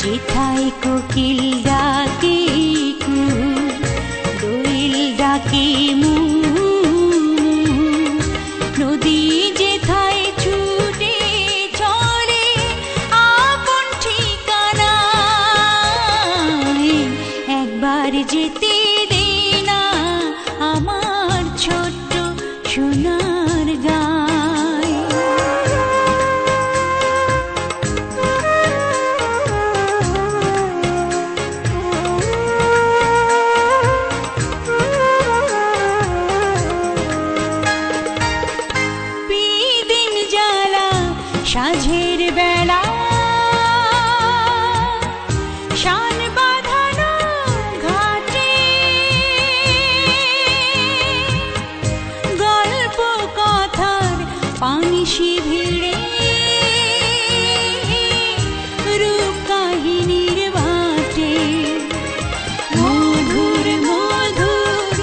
যেথায় কোকিল ডাকে কুহু, দোয়েল ডাকে মু, নদী যেথায় ছুটে চলে আপন ঠিকানায়, একবার যেতে দে না আমার ছোট্ট সোনার গায়। বিদিন জ্বালা সাঁঝের বেলা, শান বাঁধানো ঘাটে, গল্প কথার পানিশি ভিড়ে, রূপ কাহিনীর বাটে, মধুর মধুর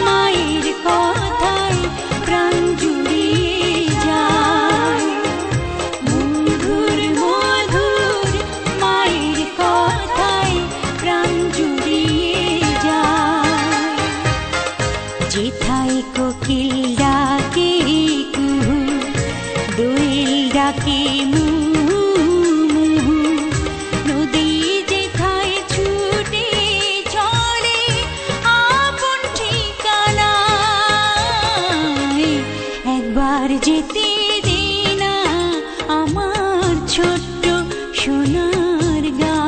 মায়ের কথায় প্রাণ জুড়িয়ে যায়, মধুর মধুর মায়ের কথায় প্রাণ জুড়িয়ে যায়। যেথায় কোকিল ডাকে কুহু, দোয়েল ডাকে মু, নদী যেথায় ছুটে চলে আপন ঠিকানায়, একবার যেতে দে না আমার ছোট্ট সোনার গায়।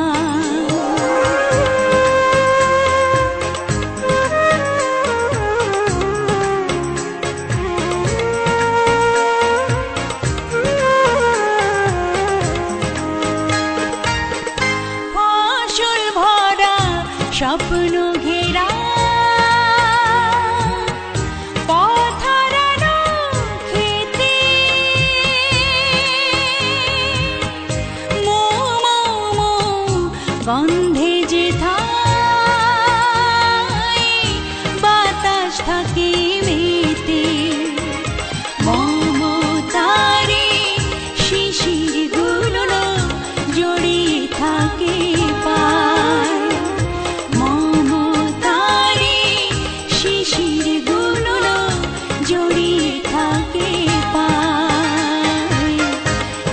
ফসল ভরা স্বপ্ন ঘেরা, পথ হারানো খেতে, মৌ মৌ মৌ গন্ধে যেথায় বাতাস থাকে মেতে, মমতারে শিশির গুলো জড়িয়ে থাকে পায়, মমতারে শিশির গুলো জড়িয়ে থাকে পায়।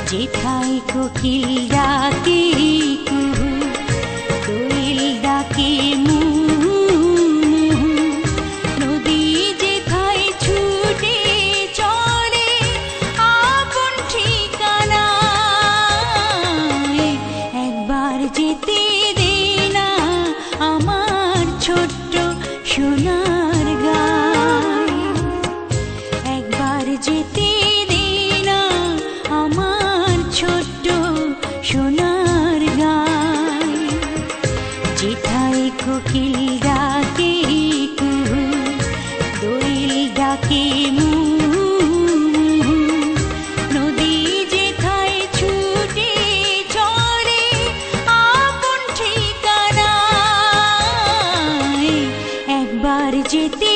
যেথায় কোকিল ডাকে কুহু, দোয়েল ডাকে মু, নদী যেথায় ছুটে চলে আপন ঠিকানায়, একবার যেতে দে না আমার ছোট্ট সোনার গায়, একবার যেতে দে না আমার ছোট্ট সোনার গায়। যেথায় কোকিল ডাকে কুহু, দোয়েল ডাকে মু, নদী যেথায় ছুটে চলে আপন ঠিকানায়, একবার যেতে